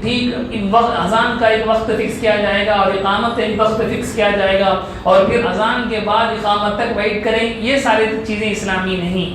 ٹھیک اذان کا ایک وقت فکس کیا جائے گا اور اقامت کا ایک وقت فکس کیا جائے گا اور پھر اذان کے بعد اقامت تک ویٹ کریں، یہ ساری چیزیں اسلامی نہیں،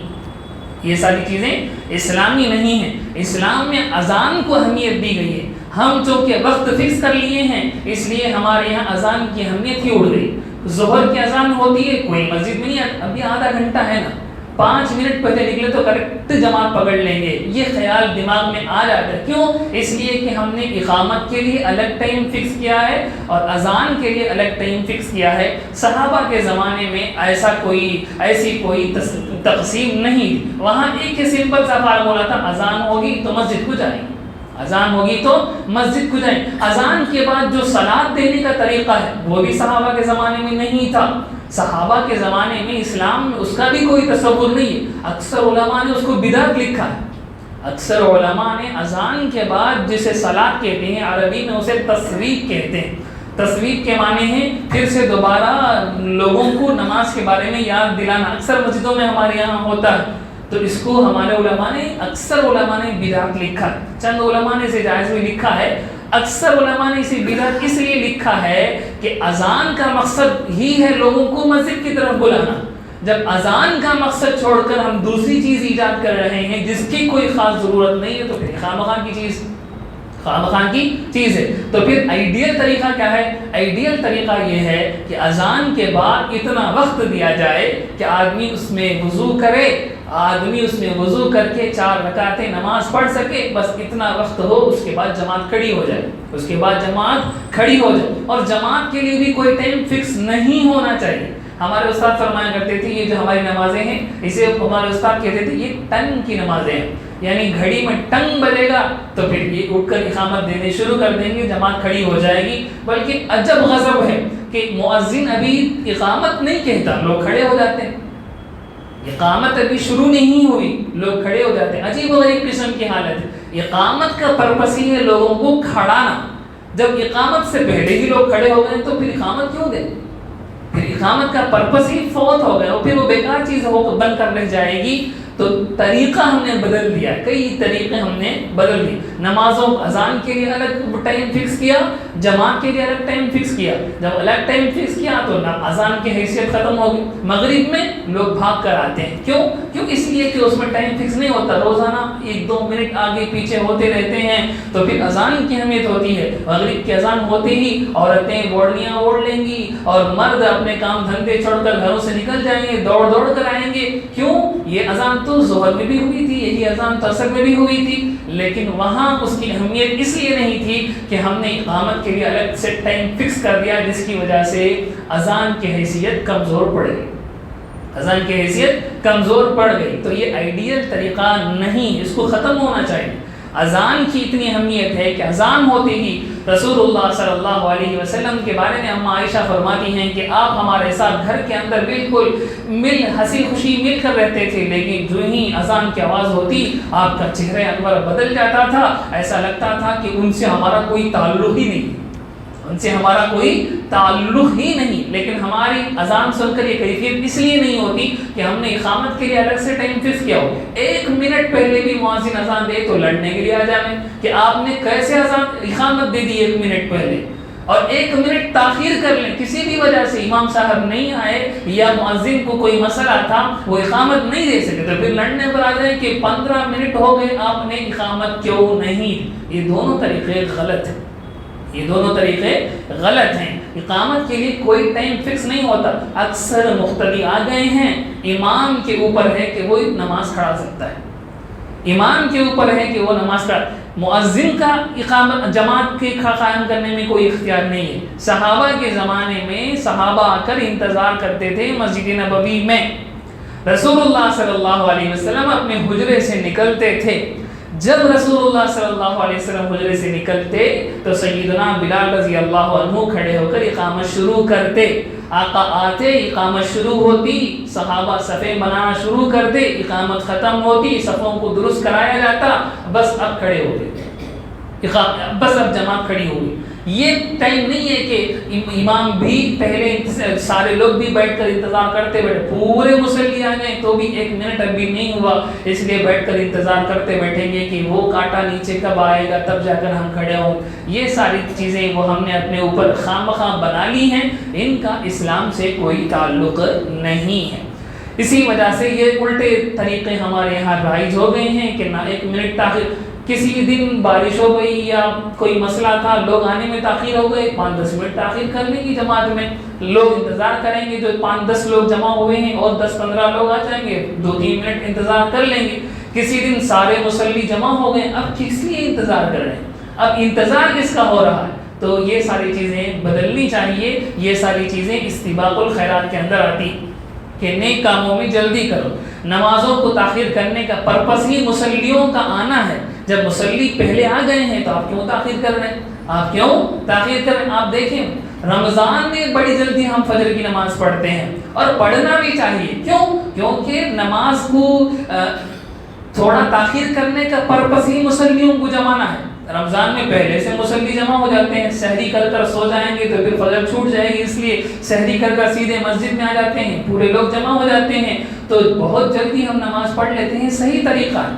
یہ ساری چیزیں اسلامی نہیں ہیں۔ اسلام میں اذان کو اہمیت دی گئی ہے، ہم چونکہ وقت فکس کر لیے ہیں اس لیے ہمارے یہاں اذان کی اہمیت ہی اڑ گئی۔ ظہر کی اذان ہوتی ہے، کوئی مسجد میں نہیں، ابھی آدھا گھنٹہ ہے نا، 5 منٹ پہلے نکلے تو کریکٹ جماعت پکڑ لیں گے، یہ خیال دماغ میں آ جاتا ہے۔ کیوں؟ اس لیے کہ ہم نے اقامت کے لیے الگ ٹائم فکس کیا ہے اور اذان کے لیے الگ ٹائم فکس کیا ہے۔ صحابہ کے زمانے میں ایسی کوئی تقسیم نہیں، وہاں ایک ہی سمپل سا فارمولا تھا، اذان ہوگی تو مسجد کو جائیں، اذان ہوگی تو مسجد کو جائیں۔ اذان کے بعد جو صلاۃ دینے کا طریقہ ہے وہ بھی صحابہ کے زمانے میں نہیں تھا۔ صحابہ کے زمانے میں اسلام میں اس کا بھی کوئی تصور نہیں ہے، اکثر علماء نے اس کو بدعت لکھا ہے۔ اکثر علماء نے اذان کے بعد جسے صلاۃ کہتے ہیں، عربی میں اسے تصویب کہتے ہیں۔ تصویب کے معنی ہیں پھر سے دوبارہ لوگوں کو نماز کے بارے میں یاد دلانا، اکثر مسجدوں میں ہمارے یہاں ہوتا ہے، تو اس کو ہمارے علماء نے، اکثر علماء نے بدعت لکھا ہے، چند علماء نے اسے جائز بھی لکھا ہے، اکثر علماء نے اسے بدعت اس لیے لکھا ہے کہ اذان کا مقصد ہی ہے لوگوں کو مسجد کی طرف بلانا۔ جب اذان کا مقصد چھوڑ کر ہم دوسری چیز ایجاد کر رہے ہیں جس کی کوئی خاص ضرورت نہیں ہے تو پھر خواہ مخواہ کی چیز ہے۔ تو پھر آئیڈیل طریقہ کیا ہے؟ آئیڈیل طریقہ یہ ہے کہ اذان کے بعد اتنا وقت دیا جائے کہ آدمی اس میں وضو کرے، آدمی اس میں وضو کر کے 4 رکعتیں نماز پڑھ سکے، بس اتنا وقت ہو، اس کے بعد جماعت کھڑی ہو جائے، اس کے بعد جماعت کھڑی ہو جائے۔ اور جماعت کے لیے بھی کوئی ٹائم فکس نہیں ہونا چاہیے۔ ہمارے استاد فرمایا کرتے تھے یہ جو ہماری نمازیں ہیں اسے ہمارے استاد کہتے تھے یہ ٹنگ کی نمازیں ہیں، یعنی گھڑی میں ٹنگ بجے گا تو پھر یہ اٹھ کر اقامت دینے شروع کر دیں گے، جماعت کھڑی ہو جائے گی۔ بلکہ عجب غضب ہے کہ مؤذن ابھی اقامت نہیں کہتا، لوگ کھڑے ہو جاتے ہیں، اقامت ابھی شروع نہیں ہوئی، لوگ کھڑے ہو جاتے ہیں۔ عجیب و غریب قسم کی حالت ہے۔ اقامت کا پرپس ہی ہے لوگوں کو کھڑانا، جب اقامت سے پہلے ہی لوگ کھڑے ہو گئے تو پھر اقامت کیوں دیں؟ پھر اقامت کا پرپس ہی فوت ہو گیا، پھر وہ بیکار چیز ہو بن کر رہ جائے گی۔ تو طریقہ ہم نے بدل دیا، کئی طریقے ہم نے بدل دیے۔ نمازوں اذان کے لیے الگ ٹائم فکس کیا، جماعت کے لیے الگ ٹائم فکس کیا۔ جب الگ ٹائم فکس کیا تو اذان کی حیثیت ختم ہو گئی۔ مغرب میں لوگ بھاگ کر آتے ہیں، کیوں؟ اس لیے کہ اس میں ٹائم فکس نہیں ہوتا، روزانہ 1-2 منٹ آگے پیچھے ہوتے رہتے ہیں، تو پھر اذان کی اہمیت ہوتی ہے۔ مغرب کی اذان ہوتے ہی عورتیں بوڑھیاں اوڑھ لیں گی اور مرد اپنے کام دھندے چھوڑ کر گھروں سے نکل جائیں گے، دوڑ کر آئیں گے۔ کیوں؟ یہ اذان تو ظہر میں بھی ہوئی تھی، یہی اذان تو عصر میں بھی ہوئی تھی، لیکن وہاں اس کی اہمیت اس لیے نہیں تھی کہ ہم نے اقامت کے لیے الگ سے ٹائم فکس کر دیا، جس کی وجہ سے اذان کی حیثیت کمزور پڑ گئی، اذان کی حیثیت کمزور پڑ گئی۔ تو یہ آئیڈیل طریقہ نہیں، اس کو ختم ہونا چاہیے۔ اذان کی اتنی اہمیت ہے کہ اذان ہوتے ہی رسول اللہ صلی اللہ علیہ وسلم کے بارے میں اما عائشہ فرماتی ہیں کہ آپ ہمارے ساتھ گھر کے اندر بالکل ہنسی خوشی مل کر رہتے تھے، لیکن جو ہی اذان کی آواز ہوتی آپ کا چہرہ انور بدل جاتا تھا، ایسا لگتا تھا کہ ان سے ہمارا کوئی تعلق ہی نہیں، ان سے ہمارا کوئی تعلق ہی نہیں۔ لیکن ہماری اذان سن کر یہ کیفیت اس لیے نہیں ہوتی کہ ہم نے اقامت کے لیے الگ سے ٹائم فکس کیا ہو۔ 1 منٹ پہلے بھی مؤذن اذان دے تو لڑنے کے لیے آ جائیں کہ آپ نے کیسے اقامت دے دی 1 منٹ پہلے، اور 1 منٹ تاخیر کر لیں کسی بھی وجہ سے، امام صاحب نہیں آئے یا مؤذن کو کوئی مسئلہ تھا وہ اقامت نہیں دے سکے تو پھر لڑنے پر آ جائیں کہ 15 منٹ ہو گئے آپ نے اقامت کیوں نہیں۔ یہ دونوں طریقے غلط ہیں، یہ دونوں طریقے غلط ہیں۔ اقامت کے لیے کوئی ٹائم فکس نہیں ہوتا۔ اکثر مقتدی آ گئے ہیں، امام کے اوپر ہے کہ وہ نماز کھڑا سکتا ہے، امام کے اوپر ہے کہ وہ نماز کھڑا، مؤذن کا اقامت جماعت کے قائم کرنے میں کوئی اختیار نہیں ہے۔ صحابہ کے زمانے میں صحابہ آ کر انتظار کرتے تھے مسجد نبوی میں، رسول اللہ صلی اللہ علیہ وسلم اپنے حجرے سے نکلتے تھے، جب رسول اللہ صلی اللہ علیہ وسلم حجرے سے نکلتے تو سیدنا بلال رضی اللہ عنہ کھڑے ہو کر اقامت شروع کرتے، آقا آتے اقامت شروع ہوتی، صحابہ صفیں بنانا شروع کرتے، اقامت ختم ہوتی، صفوں کو درست کرایا جاتا، بس اب کھڑے ہو گئے، بس اب جماعت کھڑی ہوگی۔ یہ ٹائم نہیں ہے کہ امام بھی پہلے سارے لوگ بھی بیٹھ کر انتظار کرتے بیٹھے، پورے مصلی آ جائیں تو بھی 1 منٹ ابھی نہیں ہوا، اس لیے بیٹھ کر انتظار کرتے بیٹھیں گے کہ وہ کانٹا نیچے کب آئے گا تب جا کر ہم کھڑے ہوں۔ یہ ساری چیزیں وہ ہم نے اپنے اوپر خواہ مخواہ بنا لی ہیں، ان کا اسلام سے کوئی تعلق نہیں ہے۔ اسی وجہ سے یہ الٹے طریقے ہمارے یہاں رائج ہو گئے ہیں کہ نہ 1 منٹ تاخیر، کسی دن بارش ہو گئی یا کوئی مسئلہ تھا، لوگ آنے میں تاخیر ہو گئے، 5-10 منٹ تاخیر کر لیں گی جماعت میں، لوگ انتظار کریں گے، جو 5-10 لوگ جمع ہوئے ہیں اور 10-15 لوگ آ جائیں گے، 2-3 منٹ انتظار کر لیں گے۔ کسی دن سارے مصلی جمع ہو گئے، اب کس لیے انتظار کر رہے ہیں؟ اب انتظار کس کا ہو رہا ہے؟ تو یہ ساری چیزیں بدلنی چاہیے، یہ ساری چیزیں استباق الخیرات کے اندر آتی کہ نیک کاموں میں جلدی کرو۔ نمازوں کو تاخیر کرنے کا پرپس ہی مصلیوں کا آنا ہے۔ جب مصلی پہلے آ گئے ہیں تو آپ کیوں تاخیر کر رہے ہیں؟ آپ کیوں تاخیر کر رہے ہیں؟ آپ دیکھیں رمضان میں بڑی جلدی ہم فجر کی نماز پڑھتے ہیں، اور پڑھنا بھی چاہیے۔ کیوں؟ کیونکہ نماز کو تھوڑا تاخیر کرنے کا پرپس ہی مصلیوں کو جمانا ہے۔ رمضان میں پہلے سے مصلی جمع ہو جاتے ہیں، سحری کر کر سو جائیں گے تو پھر فجر چھوٹ جائے گی، اس لیے سحری کر کر سیدھے مسجد میں آ جاتے ہیں، پورے لوگ جمع ہو جاتے ہیں، تو بہت جلدی ہم نماز پڑھ لیتے ہیں۔ صحیح طریقہ ہے،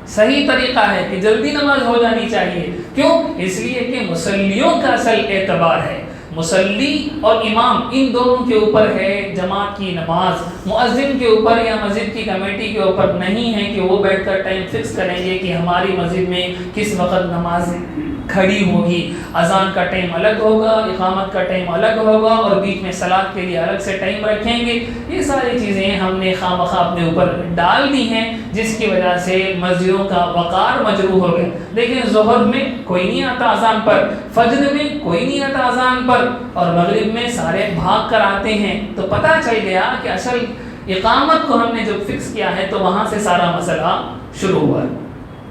صحیح طریقہ ہے کہ جلدی نماز ہو جانی چاہیے۔ کیوں؟ اس لیے کہ مصلیوں کا اصل اعتبار ہے، مصلی اور امام ان دونوں کے اوپر ہے جماعت کی نماز، مؤذن کے اوپر یا مسجد کی کمیٹی کے اوپر نہیں ہے کہ وہ بیٹھ کر ٹائم فکس کریں گے کہ ہماری مسجد میں کس وقت نماز کھڑی ہوگی، اذان کا ٹائم الگ ہوگا، اقامت کا ٹائم الگ ہوگا، اور بیچ میں صلاۃ کے لیے الگ سے ٹائم رکھیں گے۔ یہ ساری چیزیں ہم نے خواہ مخواہ اپنے اوپر ڈال دی ہیں، جس کی وجہ سے مسجدوں کا وقار مجروح ہو گیا۔ دیکھیں ظہر میں کوئی نہیں آتا اذان پر، فجر میں کوئی نہیں آتا اذان پر، اور مغرب میں سارے بھاگ کر آتے ہیں، تو پتہ چل گیا کہ اصل اقامت کو ہم نے جو فکس کیا ہے تو وہاں سے سارا مسئلہ شروع ہوا ہے،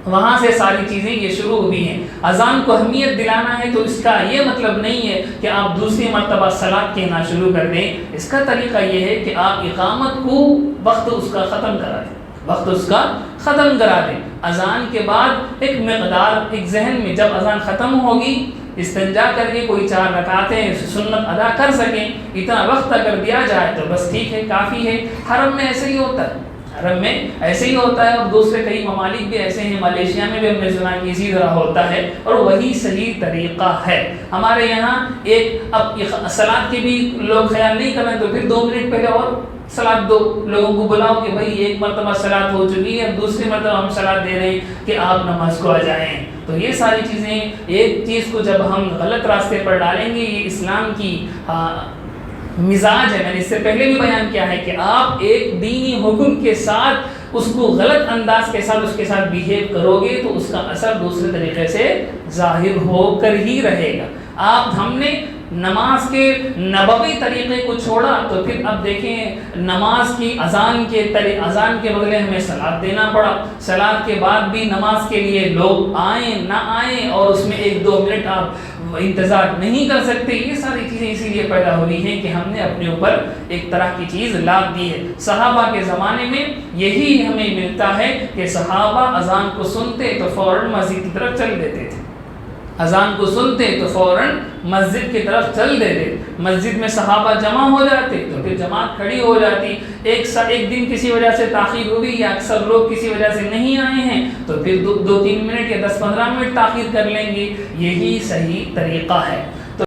وہاں سے ساری چیزیں یہ شروع ہوئی ہیں۔ اذان کو اہمیت دلانا ہے تو اس کا یہ مطلب نہیں ہے کہ آپ دوسری مرتبہ صلاۃ کہنا شروع کر دیں، اس کا طریقہ یہ ہے کہ آپ اقامت کو وقت اس کا ختم کرا دیں، وقت اس کا ختم کرا دیں۔ اذان کے بعد ایک مقدار ایک ذہن میں جب اذان ختم ہوگی استنجا کر کے کوئی 4 رکعتیں سنت ادا کر سکیں، اتنا وقت اگر دیا جائے تو بس ٹھیک ہے، کافی ہے۔ حرم میں ایسے ہی ہوتا ہے، حرم میں ایسے ہی ہوتا ہے، اور دوسرے کئی ممالک بھی ایسے ہیں، ملیشیا میں بھی ہم نے سنا کہ اسی طرح ہوتا ہے، اور وہی صحیح طریقہ ہے۔ ہمارے یہاں ایک اب صلاۃ کی بھی لوگ خیال نہیں کر رہے تو پھر 2 منٹ پہلے اور صلاۃ دو، لوگوں کو بلاؤ کہ بھائی 1 مرتبہ صلاۃ ہو چکی ہے، اب دوسری مرتبہ ہم صلاۃ دے رہے ہیں کہ آپ نماز کو آ جائیں۔ تو یہ ساری چیزیں، ایک چیز کو جب ہم غلط راستے پر ڈالیں گے، یہ اسلام کی مزاج ہے، میں نے اس سے پہلے بھی بیان کیا ہے کہ آپ ایک دینی حکم کے ساتھ اس کو غلط انداز کے ساتھ اس کے ساتھ بیہیو کرو گے تو اس کا اثر دوسرے طریقے سے ظاہر ہو کر ہی رہے گا۔ ہم نے نماز کے نبوی طریقے کو چھوڑا تو پھر اب دیکھیں نماز کی اذان کے بدلے ہمیں صلاۃ دینا پڑا، صلاۃ کے بعد بھی نماز کے لیے لوگ آئیں نہ آئیں، اور اس میں 1-2 منٹ آپ انتظار نہیں کر سکتے۔ یہ ساری چیزیں اسی لیے پیدا ہو رہی ہیں کہ ہم نے اپنے اوپر ایک طرح کی چیز لاد دی ہے۔ صحابہ کے زمانے میں یہی ہمیں ملتا ہے کہ صحابہ اذان کو سنتے تو فوراً مسجد کی طرف چل دیتے تھے، اذان کو سنتے تو فوراً مسجد کی طرف چل دیتے، مسجد میں صحابہ جمع ہو جاتے تو پھر جماعت کھڑی ہو جاتی۔ ایک دن کسی وجہ سے تاخیر ہوئی یا اکثر لوگ کسی وجہ سے نہیں آئے ہیں تو پھر 2-3 منٹ یا 10-15 منٹ تاخیر کر لیں گے، یہی صحیح طریقہ ہے۔